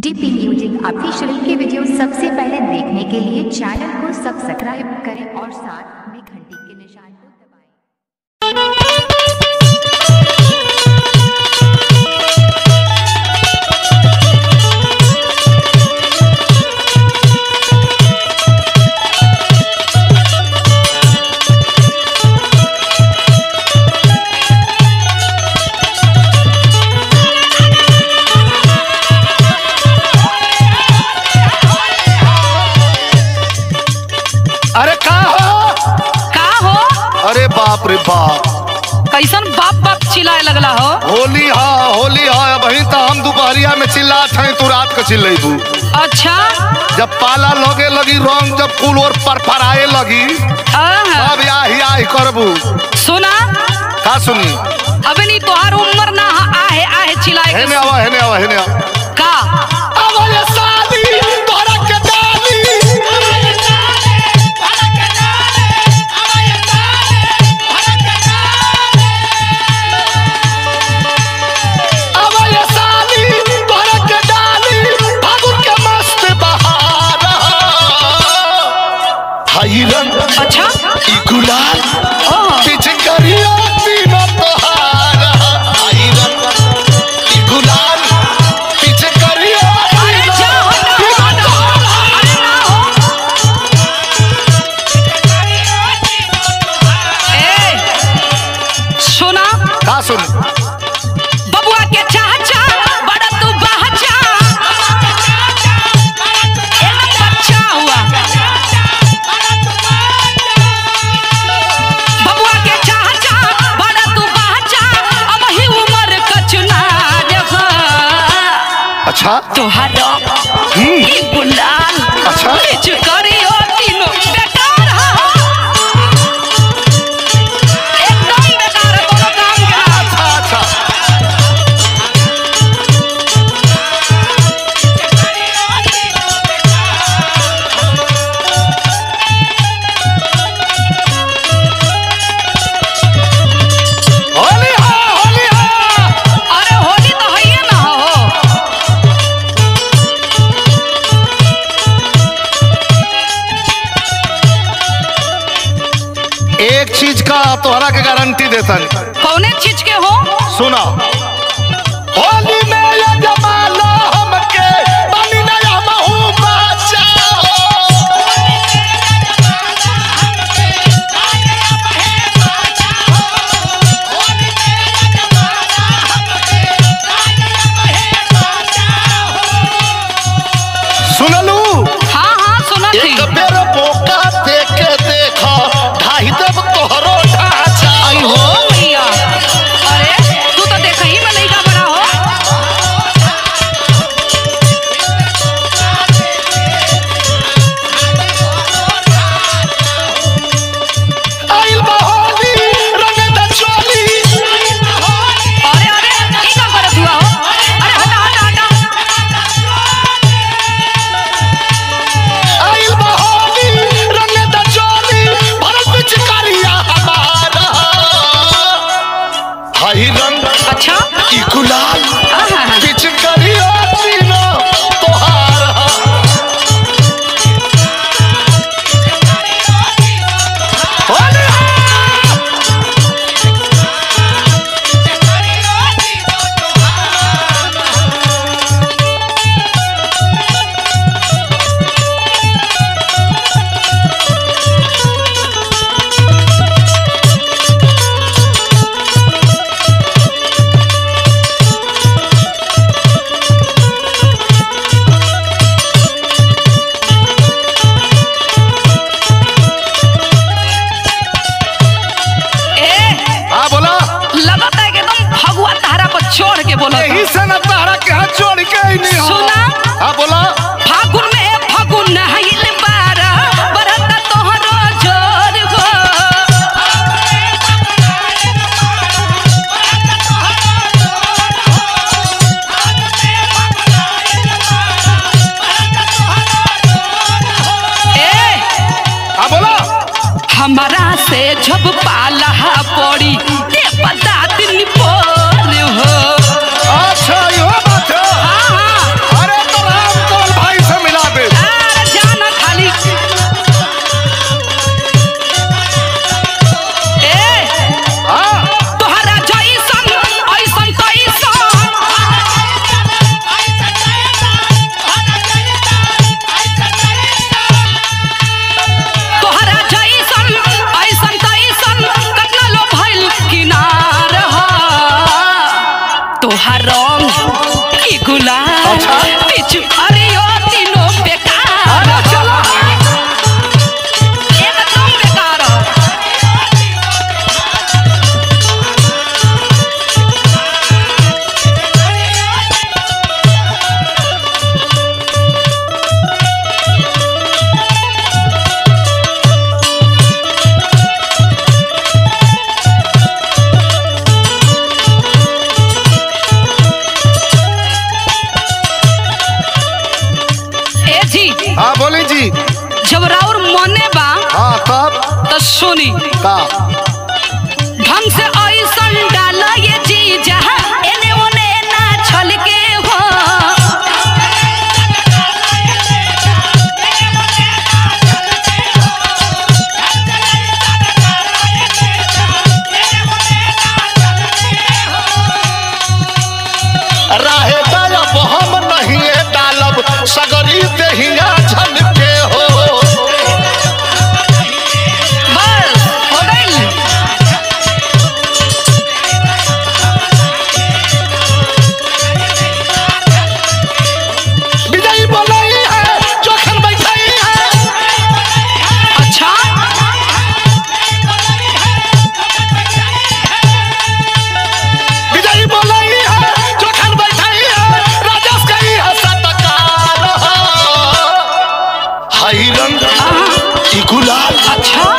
DP music official के video सबसे पहले देखने के लिए चैनल को सब्सक्राइब करें और साथ में घंटी के निशान को दबाएं। अरे का हो? अरे बाप रे बाप, कैसन बाप बाप चिल्लाए लगला हो? होली हा वही तो हम दोपहरिया में चिल्लात हैं, तू रात को चिल्लैबू। अच्छा, जब पाला लगे लगी रंग, जब फूल और परफराए लगी अब आही करबू। सुना का सुनी? अबे नहीं तोहार उम्र ना आहे चिल्लाए के। हेने आवा का अब ये शादी तोरा के डाली, अब ये शादी तोरा के डाली, फागुन के मस्त बहार हाई रंग। अच्छा, ई गुलाल पीछे करियो पीना तोहार हाई रंग, ई गुलाल पीछे करियो अरे जा अरे ना हो। ए सुना, का सुन? बबुआ के चाचा बड़ा तू बहचा, एक बच्चा हुआ। बबुआ के चाचा बड़ा तू बहचा, अब ही उम्र कचना देखा। अच्छा तोहरा ई गुलाल अच्छा। बीच करियो तीनों बेकार हा। एकदम बेकार है, कोनो काम के ना। अच्छा होली हा अरे होली तो है ना हो। एक चीज का तोहरा के गारंटी देता है, कौने चीज के हो? सुना। होली में ये जमाना हमके बनी नया महू बचाओ, सुनलू? हाँ सुना थी। एक बेर मौका देके देखो, ढाई देव तोहरो ढांचा। आई हो भैया, अरे तू तो देख ही में लइका बड़ा हो। आइल बा होली, रंग द चोली। अरे ई का करत हुआ हो? अरे हटा। आइल बा होली, रंग द चोली, भरत पिचकारिया हमारा हाई रंग। अच्छा, ई गुलाल आहा। पिचकारिया सीना तोहार होली हाँ बोला। लगता है कि एकदम भगवा तहरा पर चढ़ के बोला था। यही से न तहरा के हाथ जोड़ के ही नहीं हो। सुना, हाँ बोला। फागुन में फागुन नहाइल बारा, बरत तोहरो जोर हो। हाँ बोला। हमारा से जब पाला पड़ी ते पता दिन पोर हो। अच्छा यो बात है। हाँ पिछु अरियो तीनों बेकार चलो एकदम बेकार हाँ बोली जी। जब राउर मने बा हाँ तब तो सुनी का ढंग से ऐसन डाला ये चीज एने ओने ना छल के हो राहे डालब हम नहीं डालब सगरी दहिया झल के हो। बस हो गई विजयी बोलाई है चोखन बैठाई है। अच्छा विजयी बोलाई है चोखन बैठाई है। राजस गई है सतकार हई रंग की गुलाल अच्छा